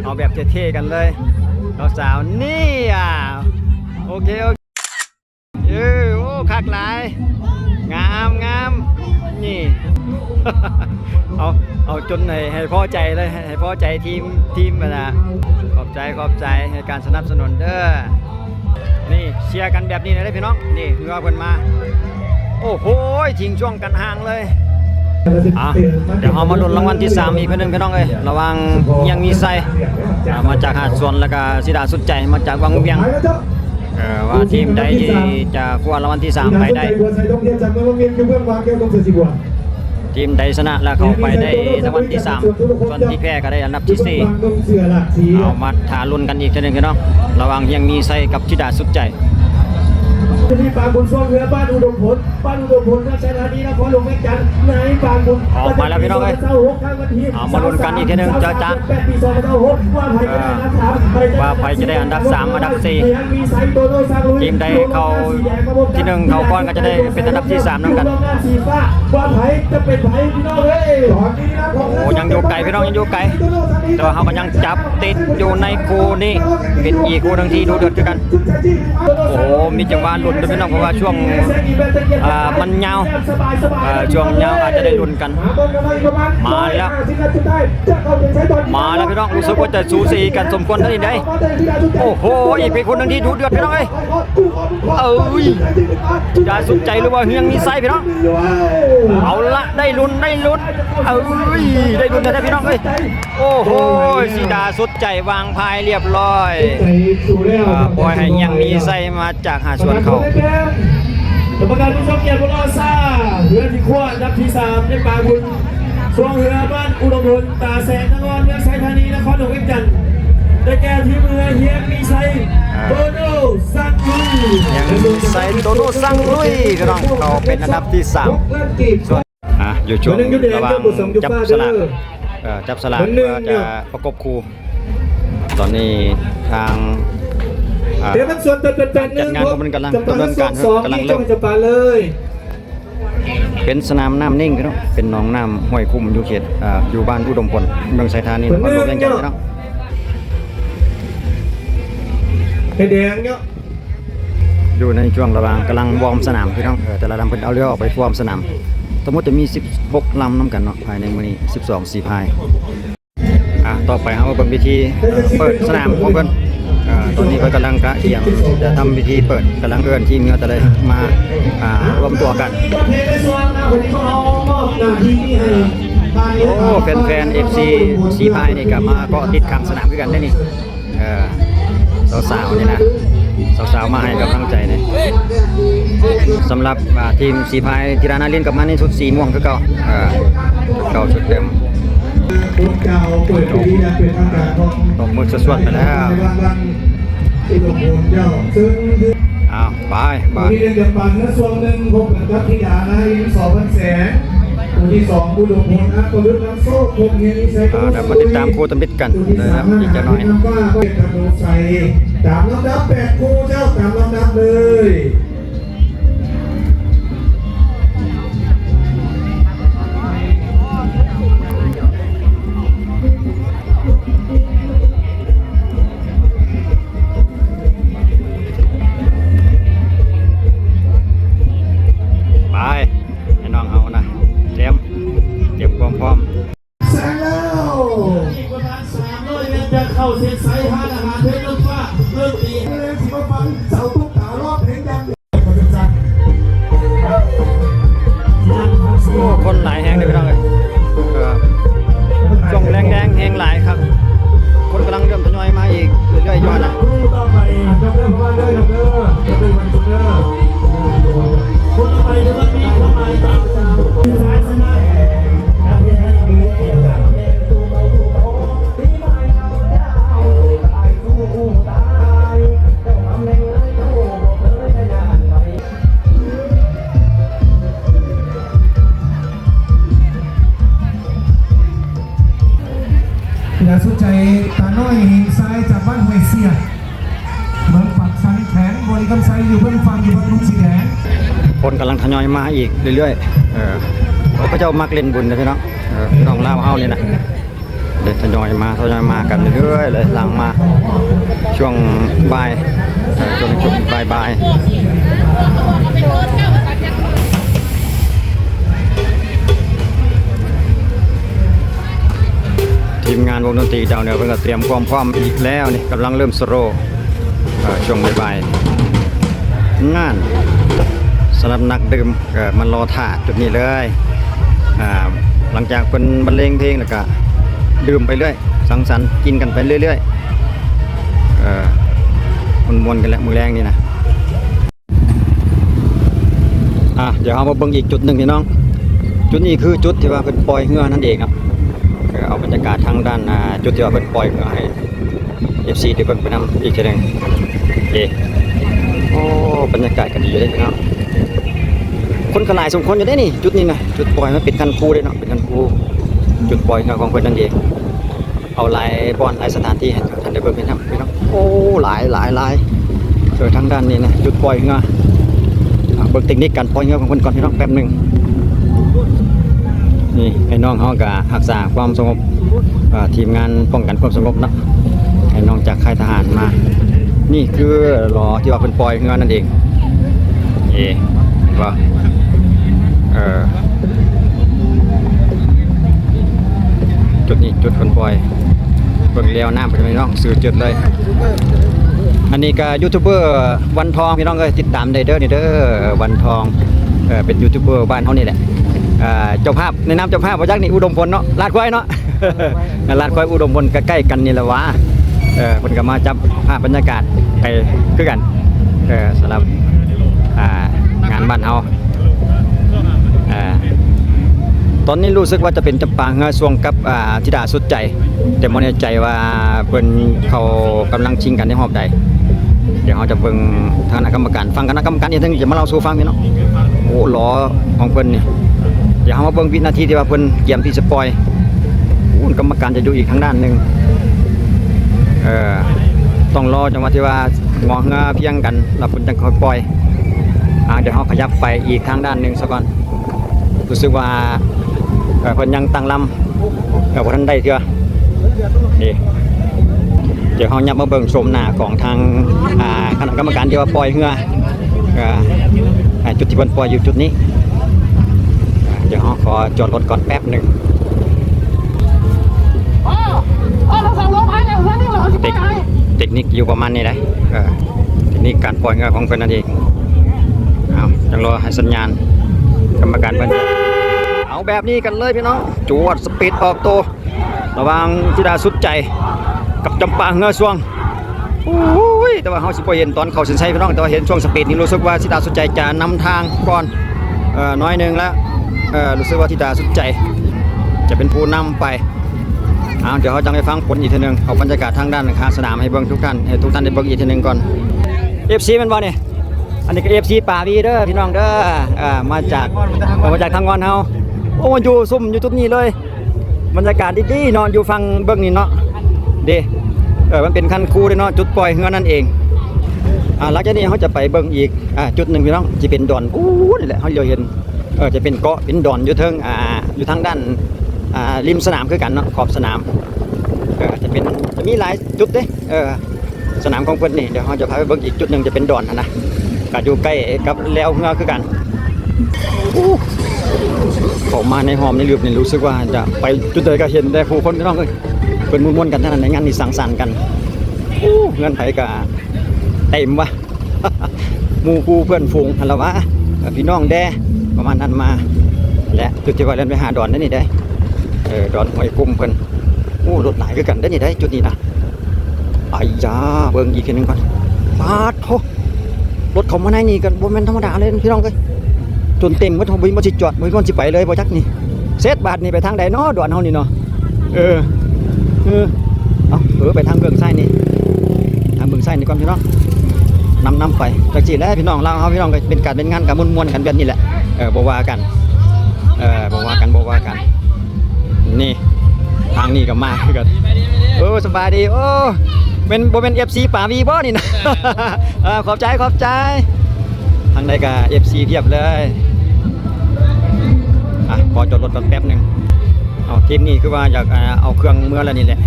เอาแบบเท่ๆกันเลยสาวๆนี่โอเคโอ้คักหลายงามนี่ เอาจนให้พอใจเลยให้พอใจทีมนะขอบใจในการสนับสนุนเด้อนี่เชียร์กันแบบนี้เลยพี่น้องนี่คือว่าเพิ่นมาโอ้โหทิ้งช่วงกันห่างเลยเดี๋ยวเอามาลุ้นรางวัลที่3อีกเพื่อนพี่น้องเลยระวังยังมีไซมาจากหาดสวนแล้วก็สิดาสุดใจมาจากวังเวียงว่าทีมใดที่จะคว้ารางวัลที่3ไปได้ทีมใดชนะแล้วเขาไปได้รางวัลที่3ส่วนที่แพ้ก็ได้อันดับที่4เอามาถาลุ้นกันอีกทีนึงพี่น้องระวังยังมีไซกับสิดาสุดใจจะมีปางบุญช่วงเรือบ้านอุดมผลราชธานีนครหลวงแม่จันทร์ในปางบุญออกมาแล้วพี่น้องเอ้ยมาลุ้นกันอีกทีนึงจ้าว่าใครจะได้อันดับ3อันดับ4ทีมใดเขาที่1เขาก้อนก็จะได้เป็นอันดับที่3นั่นกันโอ้ยังอยู่ไกลพี่น้องยังอยู่ไกลแต่ว่าเขาก็ยังจับติดอยู่ในคู่นี้เป็นอีกคู่นึงที่ดูเดือดกันโอ้มีจังหวะลุ้นด้วยพี่น้องเพราะว่าช่วงมันยาวช่วงยาวอาจจะได้ลุ้นกันมาแล้วพี่น้องรู้สึกว่าจะสูสีกันสมควรเท่านี้ได้โอ้โหอีกเป็นคนนึงที่ดูเดือดพี่น้องเอ้ยจะสุดใจหรือว่าเฮียงมีไซพี่น้องเอาละได้ลุ้นได้ลุ้นนะพี่น้องเอ้ยโอ้โหสีดาสุดใจวางพายเรียบร้อยปล่อยให้ยังมีไซมาจากหาสวนเขากรรมการผู้ทรงเกียรติบุญรอซ่าเรือที่ขั้วอันดับที่3ในปางบุญช่วงเรือบ้านอุดมผลตาแสนนครเมืองไซธานีนครหลวงเวียงจันทร์ได้แก่ทีมเรือเฮียงมีไซโตโน่ซังลุยยังมีไซโตโน่ซังลุยพี่น้องเขาเป็นอันดับที่3ส่วนอยู่ช่วงระหว่างจับสลากเพื่อจะประกบคู่ตอนนี้ทางเดี๋ยวมันส่วนเป็นจัดงานมันกำลังดำเนินการกำลังเริ่มเป็นสนามน้ำนิ่งพี่น้องเป็นหนองน้ำห้วยคุ้มอยู่เขตอยู่บ้านอุดมพลเมืองไซธานีนครหลวงเวียงจันทร์พี่น้องแดงเนาะอยู่ในช่วงระหว่างกำลังวอร์มสนามพี่น้องแต่ละลำเพิ่นเอาเรือออกไปวอร์มสนามทั้งหมดจะมี16ลำน้ำกันเนาะภายในมื้อนี้12สีพายต่อไปเอาเบิ่งพิธีเปิดสนามของเพิ่นตอนนี้ก็กำลังกระเทียมจะทำพิธีเปิดกำลังเอื้อนทีมเงาแต่เลยมารวมตัวกันโอ้แฟนFC สีพายนี่กลับมาก็ติดข้างสนามด้วยกันได้นี่สาวๆนี่นะสาวๆมาให้กำลังใจเนี่ยสำหรับทีมสีพายทีรานาเล่นกับมันในชุดสีม่วงคือเก่าชุดเต็มตบมือสวดไปแล้วไปที่เรียนจากฝั่งนั้นส่วนหนึ่งพบกับธิดานะยิง2,000 แสนตัวที่2บุญหลวงพลนะตัวลึกน้ำโซ่พวกนี้ใช้ตัวเดี๋ยวมาติดตามครูตำบิดกันนะครับอีกจะหน่อยตามลำดับ8คู่เจ้าตามลำดับเลยให้น้องเอานะเตรียมความพร้อมแซงแล้วอีกประมาณ300 เมตรจะเข้าเส้นไซด์5อาหารเพชรลูกฟ้าเริ่มตีเลยสิมาฟังเสาตุ๊กตารอบเพลงดังคนหลายแห้งเลยพี่น้องเลยช่วงแรงแห้งหลายครับคนกำลังเริ่มทยอยมาอีกเรื่อยๆย้อนนะอย่าสนใจตาน้อยหินทรายจากบ้านห้วยเสียเมืองปักสันแข็งบริกรรมไซอยู่เบื้องฟังอยู่บนลุงสีแดงคนกำลังทยอยมาอีกเรื่อยๆพระเจ้ามักเล่นบุญนะพี่น้องลาวเฮานี่นะ เลยทยอยมากันเรื่อยๆเลยหลังมาช่วงบ่ายช่วงบ่ายทีมงานวงดนตรีดาวเหนือเพิ่งเตรียมความพร้อมอีกแล้วนี่กำลังเริ่มสโลว์ช่วงบ่ายงานสำหรับนักดื่มมันรอถ่าจุดนี้เลยหลังจากเป็นบรรเลงเพลงแล้วก็ดื่มไปเรื่อยสังสรรค์กินกันไปเรื่อยมวนกันแหละมือแรงนี่นะเดี๋ยวเอามาเบิ่งอีกจุดหนึ่งพี่น้องจุดนี้คือจุดที่ว่าเป็นปล่อยเหือนั่นเองครับเอาบรรยากาศทางด้านจุดที่ว่าเป็นปล่อยเหือให้ FC ได้เบิ่งไปนำอีกทีหนึ่งโอ้บรรยากาศก็ดีอยู่เลยพี่น้องคนกระหลายสมคนอยู่ได้นี่จุดนี้นะจุดปล่อยมันเป็นคันคูเลยเนาะเป็นคันคูจุดปล่อยเหือของเพิ่นนั่นเองเอาหลายบอนหลายสถานที่ให้ท่านได้เบิ่งไปนำพี่น้องโอ้หลายทางด้านนี้นะจุดปล่อยเหือเบิ่งเทคนิคการปล่อยเหือของเพิ่นก่อนพี่น้องแป๊บนึงนี่ให้น้องเขาก็รักษาความสงบทีมงานป้องกันความสงบนะให้น้องจากค่ายทหารมานี่คือรอที่ว่าเป็นปล่อยเงินนั่นเองว่าจุดนี้จุดคนปล่อยเบิ่งเลี้ยวน้ำไปพี่น้องสื่อจุดเลยอันนี้ก็ยูทูบเบอร์วันทองพี่น้องเอ้ยติดตามได้เด้อนี่เด้อวันทองเป็นยูทูบเบอร์บ้านเขานี่แหละเจ้าภาพในน้ำเจ้าภาพว่าจักนี่อุดมพลเนาะลาดควายเนาะ ลาดควายอุดมพลใกล้ๆกันนี่แหละวะเพิ่นก็มาจับภาพบรรยากาศไปคือกันสำหรับงานบ้านเฮาตอนนี้รู้สึกว่าจะเป็นจำปาเงาสวงกับธิดาสุดใจแต่บ่แน่ใจว่าเพิ่นเขากำลังชิงกันในรอบใดเดี๋ยวเราจะเบิ่งทางคณะกรรมการฟังคณะกรรมการอีกทีนึงจะมาเล่าสู่ฟังพี่เนาะโอ้ล้อของเพิ่นนี่เดี๋ยวเรามาเบิ่งวินาทีที่ว่าเพิ่นเตรียมที่จะปล่อยกรรมการจะอยู่อีกทางด้านหนึ่งต้องรอจังหวะที่ว่างอเงาเพียงกันแล้วเพิ่นจะค่อยปล่อยเดี๋ยวเราขยับไปอีกทางด้านหนึ่งซะก่อนรู้สึกว่าเพิ่นยังตั้งลำบ่ทันได้เทื่อนี่เดี๋ยวเรายับมาเบิ่งชมหน้าของทางคณะกรรมการที่ว่าปล่อยเงาจุดที่เพิ่นปล่อยอยู่จุดนี้เดี๋ยวเราขอจอดรถก่อนแป๊บหนึ่งเทคนิคอยู่ประมาณนี้ได้เทคนิคการปล่อยเงาของเพิ่นนั่นเองจังรอให้สัญญาณกรรมการเพิ่นเอาแบบนี้กันเลยพี่น้องจวดสปีดออกตัวระหว่างธิดาสุดใจกับจำปาเงาสวงแต่ว่าเฮาสิบ่เห็นตอนเข้าเส้นชัยพี่น้องแต่ว่าเห็นช่วงสปีดนี่รู้สึกว่าธิดาสุดใจจะนำทางก่อนน้อยนึงแล้วรู้สึกว่าธิดาสุดใจจะเป็นผู้นำไปเดี๋ยวเขาจะไปฟังผลอีกทีนึงเอาบรรยากาศทางด้านข้างสนามให้เบิ่งทุกท่านให้ทุกท่านได้เบิ่งอีกทีนึงก่อน FC มันบ่เนี่ยอันนี้ก็ FC ป่าวีเด้อพี่น้องเด้อมาจากทางงอนเฮาโอ้อยู่ซุ่มอยู่จุดนี้เลยบรรยากาศดีๆนอนอยู่ฟังเบิ่งนี่เนาะเด้มันเป็นคันคูเลยเนาะจุดปล่อยเฮือนั่นเองหลังจากนี้เขาจะไปเบิ่งอีกจุดหนึ่งพี่น้องจะเป็นดอนนี่แหละเขาเห็นจะเป็นเกาะเป็นดอนอยู่เทิงอยู่ทางด้านริมสนามคือกันเนาะขอบสนามจะมีหลายจุดเด้สนามของเพิ่นนี่เดี๋ยวเราจะพาไปเบิ่งอีกจุดหนึ่งจะเป็นดอนนะก็อยู่ใกล้กับแล้วเงาคือกันผมมาในหอมในลืบนี่รู้สึกว่าจะไปจุดใดก็เห็นได้ผู้คนพี่น้องเพิ่นม่วนๆกันท่านั้นในงานนี่สังสรรค์กันเงินไผก็เต็มวะหมู่คู่เพื่อนฝูงหั่นล่ะวะพี่น้องแด่ประมาณนั้นมาและจุดที่ว่าเล่นไปหาดอนนั่นนี่ได้ดอนห้วยกุ้มเพิ่นรถหลายคือกันได้นี่ได้จุดนี้นะไอ้ยาเบิ่งอีกทีนึงก่อนปาดโธรถเขามาในนี่กันบ่แม่นธรรมดาเลยพี่น้องเอ้ยจนเต็มบ่บ่สิจอดบ่สิไปเลยบ่จักนี่เซตบาทนี่ไปทางใดเนาะดอนเฮานี่เนาะไปทางเบื้องซ้ายนี่ทางเบื้องซ้ายนี่ก่อนพี่น้องนำไปจักสิแล้วพี่น้องลาวเฮาพี่น้องก็เป็นการเป็นงานกันม่วนๆกันแบบนี้แหละบ่ว่ากันบ่ว่ากันนี่ทางนี้ก็มาคือกันสบายดีเป็นบ่เป็น FC ป่าวีบ่นี่นะ ขอบใจทางใดก็ FC เพียบเลยขอจอดรถก่อนแป๊บนึง เอาทีมนี้คือว่าอยากเอาเครื่องเมื่อแล้วนี่แหละ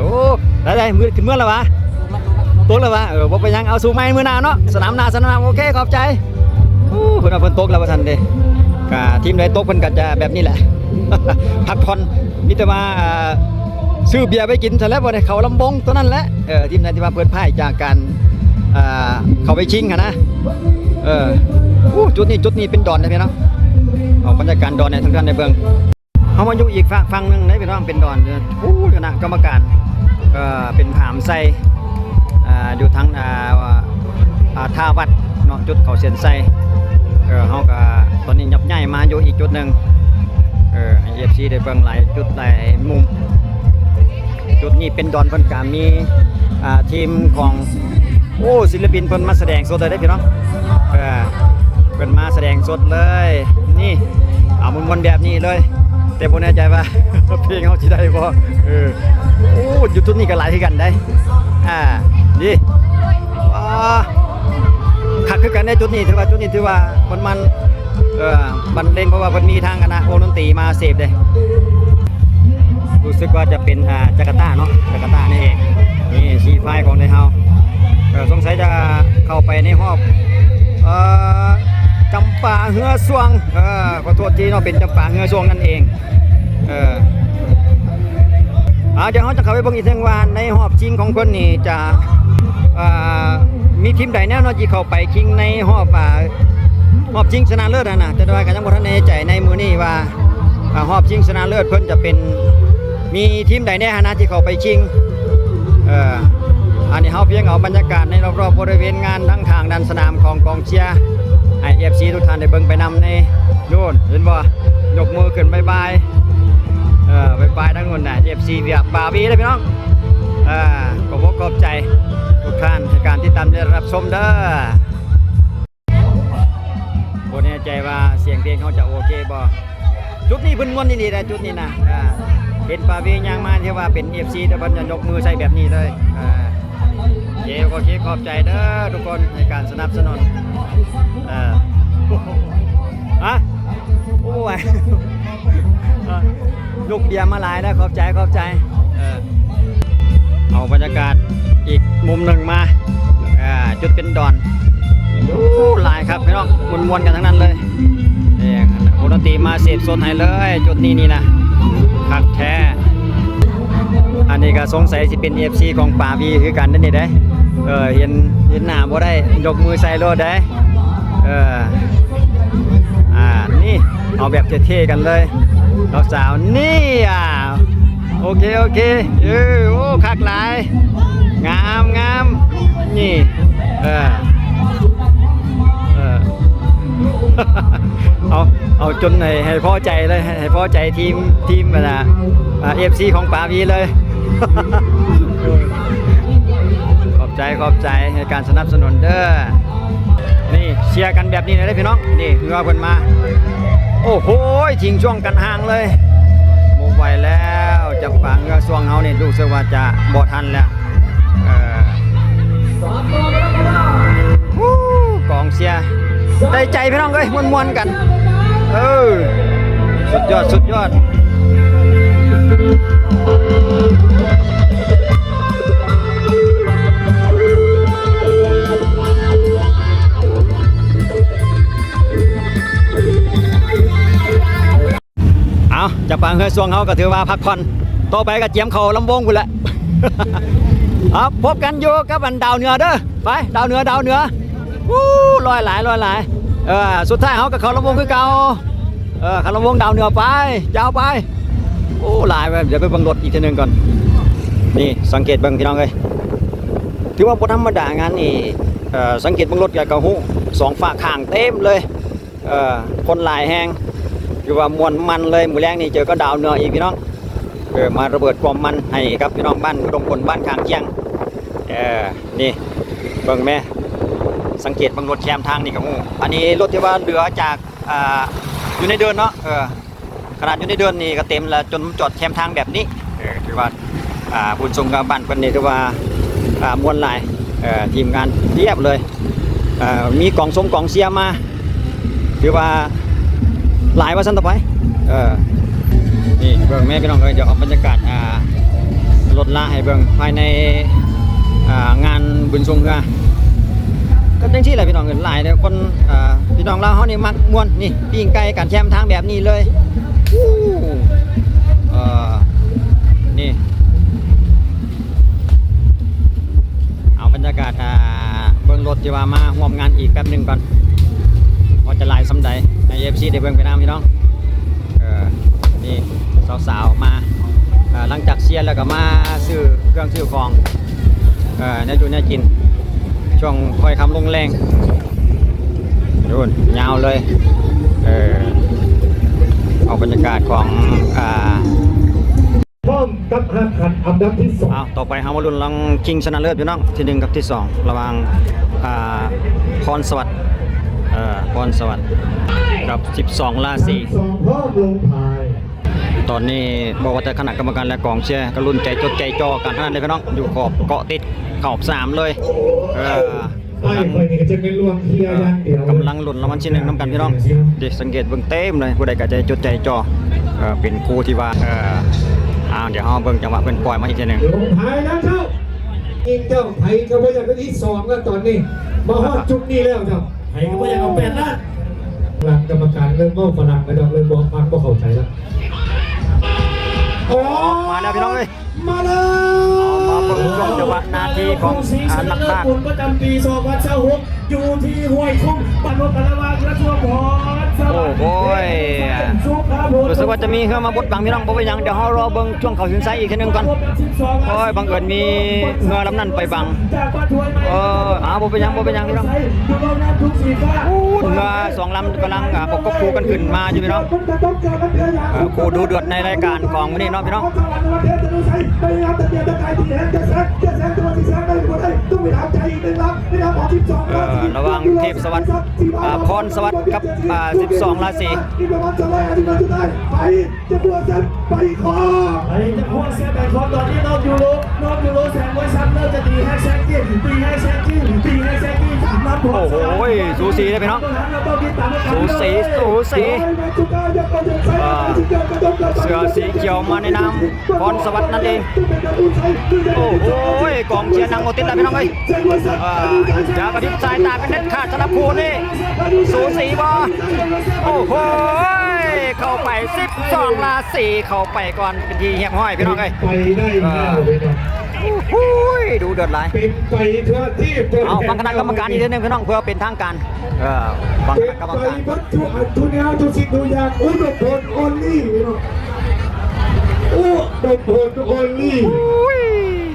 โอ้ได้มือขึ้นเมื่อแล้ววะตกแล้ววะบ่ไปยังเอาสู่ไม้มือหน้าเนาะสนามหน้าสนามโอเคขอบใจเพิ่นเอาเพิ่นตกแล้วว่าซั่นเด้ก็ทีมใดตกเพิ่นก็จะแบบนี้แหละ พักผ่อนมีแต่ว่าซื้อเบียร์ไปกินซะแล้วบ่ได้เข้าลำบงตัวนั้นแหละทีมใดที่ว่าเพิ่นพ่ายจากการเข้าไปชิงนะจุดนี้เป็นดอนนะพี่น้องเอาบรรยากาศดอนในทั้งท่านในเบื้องเอามาอยู่อีกฝั่งหนึ่งนะพี่น้องเป็นดอนคณะกรรมการเป็นผามไซอยู่ทั้งท่าวัดเนาะจุดเขาเสียนไซเขาก็ตอนนี้ยับย่ายมาอยู่อีกจุดหนึ่งFC ได้เบื้องหลายจุดหลายมุมจุดนี้เป็นดอนเพิ่นก็มีทีมของศิลปินเพิ่นมาแสดงสดเลยได้พี่น้องเพิ่นมาแสดงสดเลยนี่เอามุนแบบนี้เลยแต่บ่แน่ใจว่า เพลงเขาสิได้บ่อยู่จุดนี้ก็หลายคือกันได้นี่คักคือกันในจุดนี้ถือว่ามันบรรเลงเพราะว่าเพิ่นมีทางคณะวงดนตรีมาเสพเลยรู้สึกว่าจะเป็นจาการ์ตาเนาะจาการ์ตานี่เองนี่ชีไฟของในเฮาสงสัยจะเข้าไปในห้องจำปาเฮือสวงขอโทษทีเนาะเป็นจำปาเฮือสวงนั่นเองเดี๋ยวเขาจะเข้าไปเบิ่งอีกทีว่าในหอบจริงของคนนี่จะมีทีมใดแน่นอนที่เข้าไปชิงในหอบจริงชนะเลิศนะแต่ด้วยกันยังบ่ทันแน่ใจในมือนี้ว่าหอบจริงชนะเลิศเพิ่นจะเป็นมีทีมใดแน่นะที่เข้าไปชิงอันนี้เขาเพียงเอาบรรยากาศในรอบๆบริเวณงานทั้งทางด้านสนามของกองเชียร์ไอเอฟซีทุกท่านได้เบิ่งไปนำในโน่นเห็นบ่ยกมือขึ้นบายบายบายทั้งนู้นนะเอฟซีเบียบาบีเลยพี่น้องขอบใจทุกท่านในการที่ตามได้รับชมเด้อบ่แน่ใจว่าเสียงเพลงเขาจะโอเคบ่จุดนี้เพิ่นม่วนดีๆนะจุดนี้นะเห็นปาวีย่างมาที่ว่าเป็น FC แต่เพิ่นจะยกมือใส่แบบนี้เลยโอเคขอบใจเด้อทุกคนในการสนับสนุนโอ้ยลูกเบียร์มาหลายนะขอบใจเอาบรรยากาศอีกมุมหนึ่งมาจุดเป็นดอนหลายครับพี่น้องมวนๆกันทั้งนั้นเลยวงดนตรีมาเสพโซนให้เลยจุดนี้นี่นะคักแท้อันนี้ก็สงสัยสิเป็น FC ของป่าวีคือกันนั่นนี่ได้เห็นหน้าบ่ได้ยกมือใส่รถได้นี่เอาแบบเท่ๆกันเลยน้องสาวนี่โอเคโอ้คักหลายงามนี่เอาจนให้พอใจเลยให้พอใจทีมFC ของป่าวีเลย ขอบใจในการสนับสนุนเด้อนี่เชียร์กันแบบนี้เลยพี่น้องนี่เรือเพิ่นมาโอ้โหทิ้งช่วงกันห่างเลยโมไหวแล้วจะปางเรือช่วงเฮานี่ดูเสียว่าจะบ่ทันแล้วกองเชียร์ได้ใจพี่น้องเอ้ยม่วนๆกันสุดยอดจะปังเฮือสวงเขาก็ถือว่าพักผ่อนต่อไปก็เจียมเขาลำวงกูแหละ พบกันอยู่กับดาวเหนือเด้อไปดาวเหนือลอยหลายสุดท้ายเขากับเขาลำวงคือเก่าเขาลำวงดาวเหนือไปยาวไปหลายไปเดี๋ยวไปบังรถอีกทีนึงก่อนนี่สังเกตบังพี่น้องเลยถือว่าบ่ธรรมดางานนี่สังเกตบังรถกับกระหู2ฝากข้างเต็มเลยคนหลายแหงคือว่ามวนมันเลยหมู่แรงนี่เจอก็ดาวเหนืออีกพี่น้องมาระเบิดความมันให้ครับพี่น้องบ้านอุดมพลบ้านข้างเคียงนี่เบิ่งแม่สังเกตบางรถแคมทางนี่กับอันนี้รถที่ว่าเหลือจากอยู่ในเดินเนาะขนาดอยู่ในเดินนี่ก็เต็มแล้วจนจอดแคมทางแบบนี้คือว่าบุญทรงกับบ้านคนนี้คือว่ามวลหลายทีมงานเรียบเลยมีกองเสียมาคือว่าหลายว่าสั้นต่อไป นี่เบิ่งแม่พี่น้องเอ้ยเดี๋ยวเอาบรรยากาศรถลาให้เบิ่งภายในงานบุญทรงเรือก็จังซี่แหละพี่น้องเอ้ยหลายเด้อคนพี่น้องลาวเฮานี่มักม่วนนี่ปิ้งไก่กันแชมทางแบบนี้เลยนี่เอาบรรยากาศเบิ่งรถที่ว่ามาร่วมงานอีกแป๊บหนึงก่อนว่าจะหลายสำใดใน FC ได้เบิ่งไปนำพี่น้องนี่สาวๆมาหลังจากเชียร์แล้วก็มาซื้อเครื่องซื้อของเนี่ยอยู่เนี่ยกินช่วงค่อยคำลงแรงดูนยาวเลยเอาบรรยากาศของพร้อมกับขันอันดับที่2ต่อไปเฮามาลุ้นรางชิงชนะเลิศพี่น้องที่1กับที่2ระหว่างพรสวัสดิ์พรสวัสดิ์กับ12ราศี2พร้อมลงพายตอนนี้บอกว่าแต่คณะกรรมการและกองเชียร์ก็ลุ้นใจจดใจจ่อกันทั้งนั้นเลยพี่น้องอยู่ขอบเกาะติดขอบ3เลยกำลังลุ้นรางวัลที่1นำกันพี่น้องดิสังเกตเบิ่งเต็มเลยผู้ใดก็ใจจดใจจ่อเป็นครูที่ว่าเดี๋ยวเฮาเบิ่งจังหวะเพิ่นปล่อยมาอีกทีนึงลงพายแล้วเจ้ายิงเจ้าไผก็บ่อยากได้ที่2แล้วตอนนี้มาฮอดจุดนี้แล้วเจ้าไผก็บ่อยากเอา8ล้านหลังกรรมการเริ่มเมาฝรั่งแล้วเริ่มบ่ฟังบ่เข้าใจแล้วมาแล้วพี่น้องเอ้ยมาแล้วมาเปิดช่วงจังหวะนาทีของนักพากย์ประจำปี2026อยู่ที่ห้วยคุ้มบ้านโนนตะละวากระทรวงพรสวรรค์โอ้ยรู้สึกว่าจะมีเครื่องมาบดบังพี่น้องบ่เป็นหยังเดี๋ยวเฮารอเบิ่งช่วงเข้าถึงไซอีกทีนึงก่อนโอ้ยบังเอิญมีเงือลำนั้นไปบังบ่เป็นหยังพี่น้องเงือ2ลำกำลังประกบคู่กันขึ้นมาอยู่พี่น้องคู่ดูเดือดในรายการของวันนี้เนาะพี่น้องระหว่างเทพสวัสดิ์พรสวัสดิ์กับ12ราศีไปจะบัวเส้นไปคอไปจะบัวเส้นไปคอตอนนี้นอกยูโรแสงไว้ซ้ำเริ่มจะตีให้แซงกี้ตีให้แซงกี้โอ้โหสูสีเลยพี่น้องสูสีเสือสีเขียวมาในนามพรสวัสดิ์นั่นเองโอ้โหกองเชียร์นางโมติดแล้วพี่น้องเอ้ยอย่ากระพริบสายตาเป็นเน็ตขาดสนับคู่นี่สูสีบอโอ้โหเข้าไป12ราศีเข้าไปก่อนเป็นทีเฮียบห้อยพี่น้องเอ้ยไปได้แล้วพี่น้องดูเดือดหลายไปทั่วที่เอาฟังคณะกรรมการอีกทีนึงพี่น้องเพื่อเป็นทางการฟังคณะกรรมการวัตถุอันทุนแนวทุกสิ่งทุกอย่างอุดมพลออนลี่พี่น้องอุดมพลออนลี่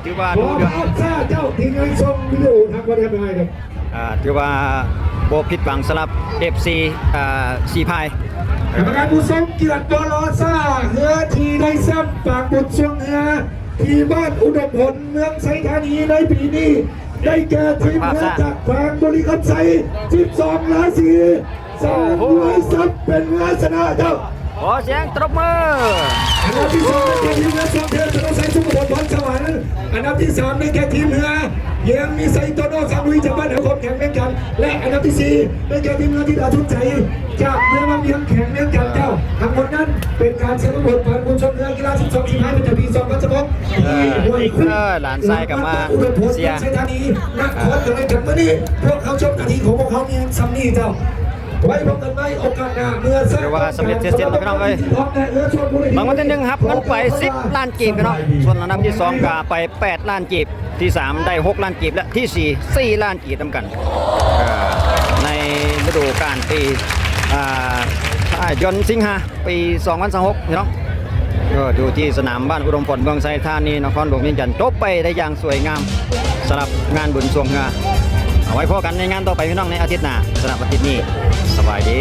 ถือว่าดูเดือดเจ้าทีมงานส่งวิดีโอทางวันนี้ไปครับถือว่าโบผิดหวังสำหรับ FC สีพายกรรมการผู้ทรงเกียรติบลอซ่าเฮือทีได้ซ้ำปากบุตรช่วงเฮือที่บ้านอุดมผลเมืองไซธานีในปีนี้ได้แก่ทีมเฮือจากแขวงบริคำไซ12ราศี300ซับเป็นเฮือชนะเจ้าขอเสียงตบมืออันดับที่2ได้แก่ทีมเฮือสองเทือถนนไซสุขพลพรสวรรค์อันดับที่3ได้แก่ทีมเฮือเยียงมีไซโตโน่ซาลุยจากบ้านเหนือคมแข่งเล่นกันและอันดับที่4ได้แก่ทีมเฮือที่ดาทุนใจจากเมืองบางเวียงแข่งเล่นกันเจ้าทั้งหมดนั้นเป็นการสนับสนุนผ่านผู้ชมเรือกีฬา12สิงหาคมประจำปี2026หลานไส้กับมาเสียนักขอกันเลยกันวันนี้พวกเขาชมนาทีของพวกเขามีซัมนี่เจ้าไว้พบกันไหมโอกาสหน้าเมื่อเรียกว่าสำเร็จเสร็จพี่น้องเลยบางวันที่1ครับเงินไป10ล้านกีบพี่น้องส่วนอันดับที่2ก็ไป8ล้านกีบที่3ได้6ล้านกีบและที่4ล้านกีบทำกันในฤดูกาลปียนต์สิงหาปี2026พี่น้องดูที่สนามบ้านอุดมผลเมืองไซธานีนครหลวงเวียงจันทร์จบไปได้อย่างสวยงามสำหรับงานบุญสวงเงาเอาไว้พบกันในงานต่อไปพี่น้องในอาทิตย์หน้าสำหรับอาทิตย์นี้สบายดี